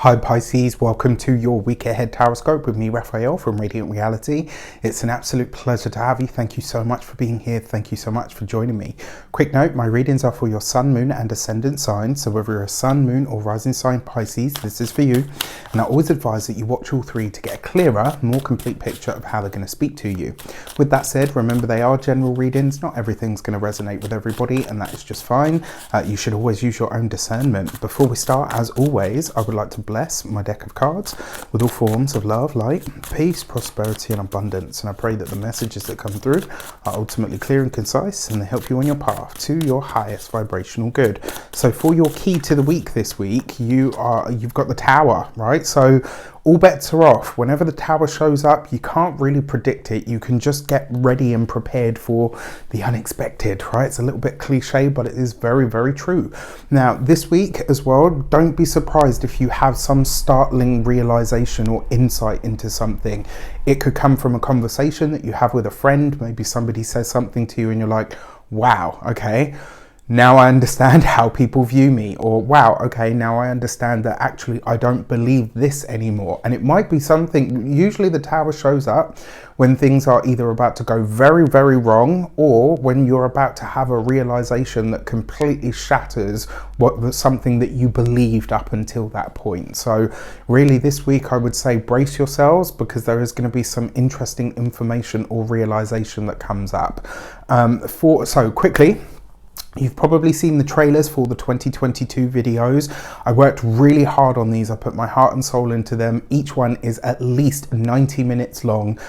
Hi Pisces, welcome to your week ahead horoscope with me, Raphael from Reydiant Reality. It's an absolute pleasure to have you. Thank you so much for being here. Thank you so much for joining me. Quick note, my readings are for your sun, moon and ascendant sign. So whether you're a sun, moon or rising sign Pisces, this is for you. And I always advise that you watch all three to get a clearer, more complete picture of how they're going to speak to you. With that said, remember they are general readings. Not everything's going to resonate with everybody, and that is just fine. You should always use your own discernment. Before we start, as always, I would like to bless my deck of cards with all forms of love, light, peace, prosperity and abundance. And I pray that the messages that come through are ultimately clear and concise, and they help you on your path to your highest vibrational good. So for your key to the week this week, you've got the Tower, right? So all bets are off. Whenever the Tower shows up, you can't really predict it. You can just get ready and prepared for the unexpected, right? It's a little bit cliche, but it is very, very true. Now, this week as well, don't be surprised if you have some startling realization or insight into something. It could come from a conversation that you have with a friend. Maybe somebody says something to you and you're like, wow, okay, now I understand how people view me. Or wow, okay, now I understand that actually I don't believe this anymore. And it might be something, usually the Tower shows up when things are either about to go very, very wrong, or when you're about to have a realization that completely shatters something that you believed up until that point. So really this week I would say brace yourselves, because there is going to be some interesting information or realization that comes up. So quickly, you've probably seen the trailers for the 2022 videos. I worked really hard on these. I put my heart and soul into them. Each one is at least 90 minutes long,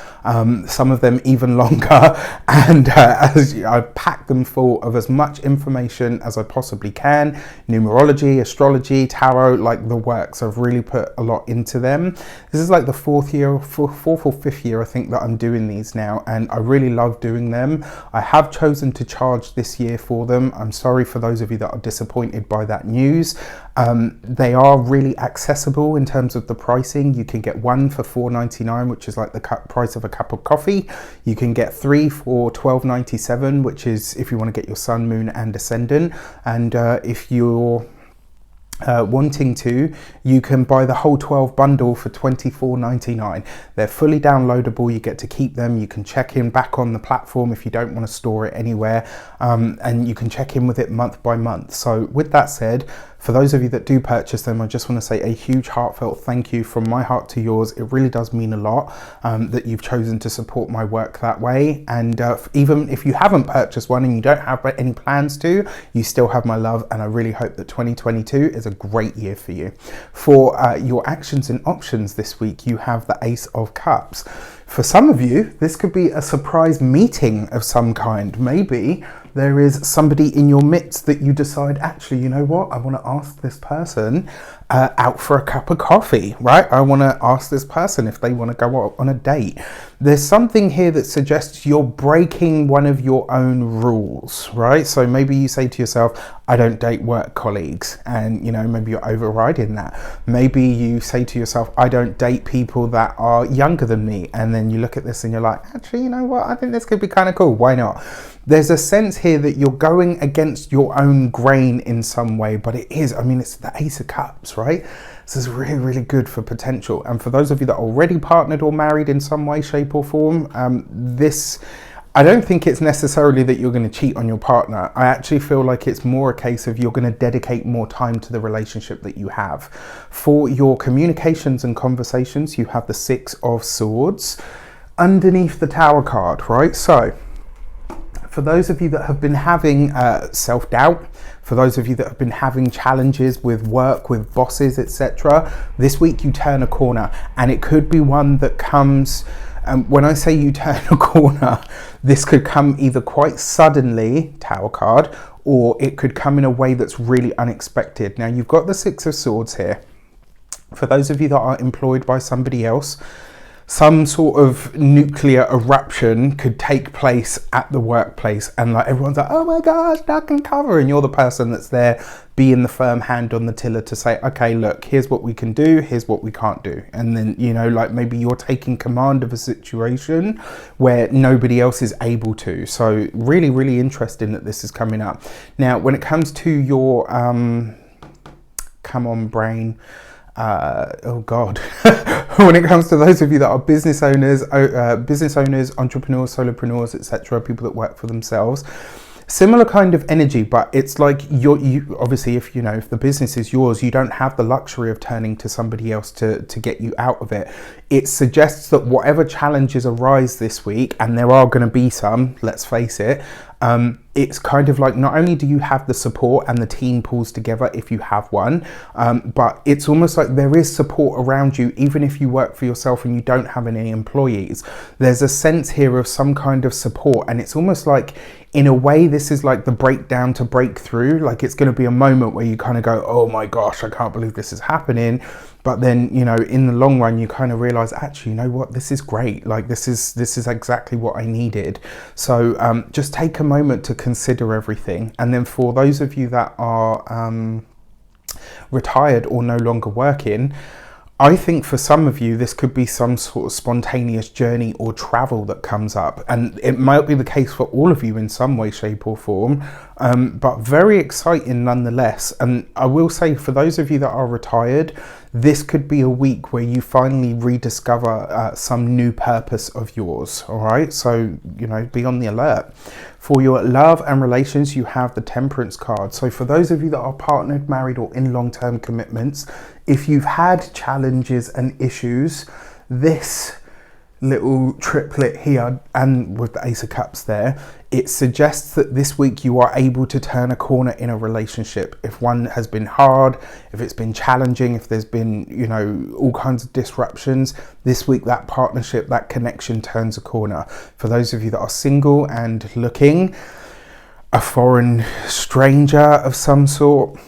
some of them even longer. And I packed them full of as much information as I possibly can. Numerology, astrology, tarot, like the works. I've really put a lot into them. This is like the fourth or fifth year, I think, that I'm doing these now. And I really love doing them. I have chosen to charge this year for them. I'm sorry for those of you that are disappointed by that news. They are really accessible in terms of the pricing. You can get one for $4.99, which is like the price of a cup of coffee. You can get three for $12.97, which is if you want to get your sun, moon and ascendant. And if you're wanting to, you can buy the whole 12 bundle for $24.99. They're fully downloadable. You get to keep them. You can check in back on the platform if you don't want to store it anywhere, and you can check in with it month by month. So with that said, for those of you that do purchase them, I just want to say a huge heartfelt thank you from my heart to yours. It really does mean a lot that you've chosen to support my work that way. And even if you haven't purchased one and you don't have any plans to, you still have my love. And I really hope that 2022 is a great year for you. For your actions and options this week, you have the Ace of Cups. For some of you, this could be a surprise meeting of some kind. Maybe there is somebody in your midst that you decide, actually, you know what? I want to ask this person out for a cup of coffee, right? I want to ask this person if they want to go out on a date. There's something here that suggests you're breaking one of your own rules, right? So maybe you say to yourself, I don't date work colleagues, and you know, maybe you're overriding that. Maybe you say to yourself, I don't date people that are younger than me, and then you look at this and you're like, actually, you know what? I think this could be kind of cool. Why not? There's a sense here that you're going against your own grain in some way, but it is, I mean, it's the Ace of Cups, right? This is really, really good for potential. And for those of you that are already partnered or married in some way, shape or form, I don't think it's necessarily that you're going to cheat on your partner. I actually feel like it's more a case of you're going to dedicate more time to the relationship that you have. For your communications and conversations, you have the Six of Swords underneath the Tower card, right? So for those of you that have been having self-doubt, for those of you that have been having challenges with work, with bosses, etc., this week you turn a corner, and it could be one that comes, when I say you turn a corner, this could come either quite suddenly, Tower card, or it could come in a way that's really unexpected. Now you've got the Six of Swords here. For those of you that are employed by somebody else, some sort of nuclear eruption could take place at the workplace, and like everyone's like, oh my gosh, duck and cover, and you're the person that's there being the firm hand on the tiller to say, okay, look, here's what we can do, here's what we can't do. And then, you know, like maybe you're taking command of a situation where nobody else is able to. So really, really interesting that this is coming up. Now, when it comes to your come on brain, oh God, when it comes to those of you that are business owners, entrepreneurs, solopreneurs, etc., people that work for themselves, similar kind of energy, but it's like you obviously, if if the business is yours, you don't have the luxury of turning to somebody else to get you out of it. It suggests that whatever challenges arise this week, and there are going to be some, let's face it, it's kind of like, not only do you have the support and the team pulls together if you have one, but it's almost like there is support around you, even if you work for yourself and you don't have any employees. There's a sense here of some kind of support, and it's almost like, in a way, this is like the breakdown to breakthrough. Like, it's going to be a moment where you kind of go, oh my gosh, I can't believe this is happening. But then, in the long run, you kind of realize, actually, you know what, this is great. Like, this is exactly what I needed. So just take a moment to consider everything. And then for those of you that are retired or no longer working, I think for some of you, this could be some sort of spontaneous journey or travel that comes up. And it might be the case for all of you in some way, shape or form, but very exciting nonetheless. And I will say, for those of you that are retired, this could be a week where you finally rediscover some new purpose of yours. All right. So, be on the alert. For your love and relations, you have the Temperance card. So for those of you that are partnered, married, or in long-term commitments, if you've had challenges and issues, this little triplet here, and with the Ace of Cups there, it suggests that this week you are able to turn a corner in a relationship. If one has been hard, if it's been challenging, if there's been, all kinds of disruptions, this week that partnership, that connection turns a corner. For those of you that are single and looking, a foreign stranger of some sort,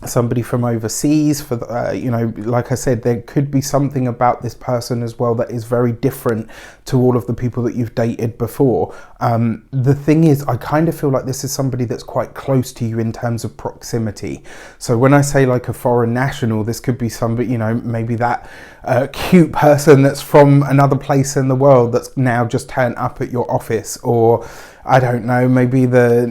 somebody from overseas, for like I said, there could be something about this person as well that is very different to all of the people that you've dated before. The thing is, I kind of feel like this is somebody that's quite close to you in terms of proximity. So when I say like a foreign national, this could be somebody, maybe that cute person that's from another place in the world that's now just turned up at your office, or I don't know, maybe the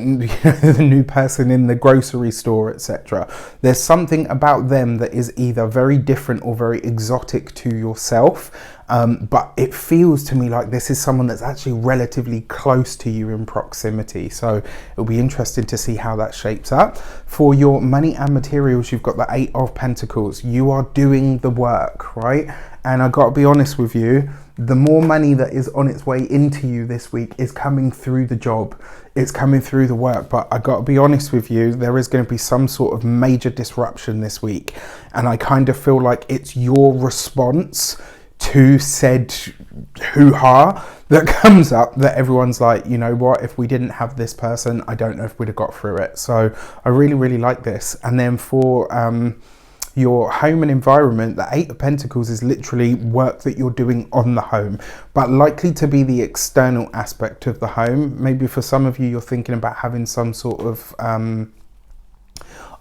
new person in the grocery store, etc. There's something about them that is either very different or very exotic to yourself. But it feels to me like this is someone that's actually relatively close to you in proximity. So it'll be interesting to see how that shapes up. For your money and materials, you've got the 8 of Pentacles. You are doing the work, right? And I got to be honest with you, the more money that is on its way into you this week is coming through the job. It's coming through the work. But I got to be honest with you, there is going to be some sort of major disruption this week. And I kind of feel like it's your response to said hoo-ha that comes up, that everyone's like, you know what, if we didn't have this person, I don't know if we'd have got through it. So I really, really like this. And then for your home and environment, the 8 of Pentacles is literally work that you're doing on the home, but likely to be the external aspect of the home. Maybe for some of you, you're thinking about having some sort of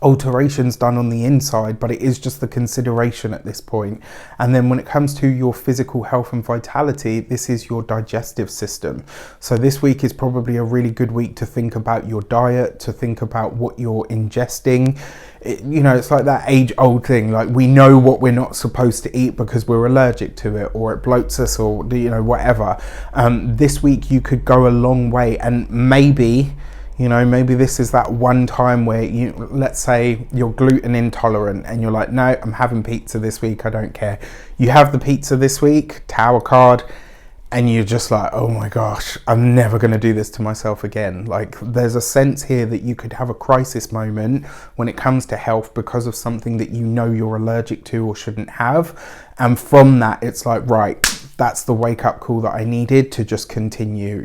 alterations done on the inside, but it is just the consideration at this point. And then when it comes to your physical health and vitality, this is your digestive system. So this week is probably a really good week to think about your diet, to think about what you're ingesting. It's like that age-old thing, like we know what we're not supposed to eat because we're allergic to it, or it bloats us, or whatever. This week you could go a long way, and maybe this is that one time where let's say you're gluten intolerant and you're like, no, I'm having pizza this week, I don't care. You have the pizza this week, Tower card, and you're just like, oh my gosh, I'm never going to do this to myself again. Like, there's a sense here that you could have a crisis moment when it comes to health because of something that you're allergic to or shouldn't have. And from that, it's like, right, that's the wake up call that I needed to just continue,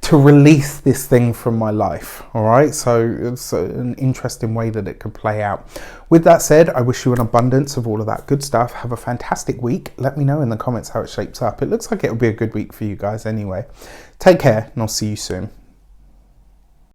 to release this thing from my life. All right. So it's an interesting way that it could play out. With that said, I wish you an abundance of all of that good stuff. Have a fantastic week. Let me know in the comments how it shapes up. It looks like it'll be a good week for you guys anyway. Take care, and I'll see you soon.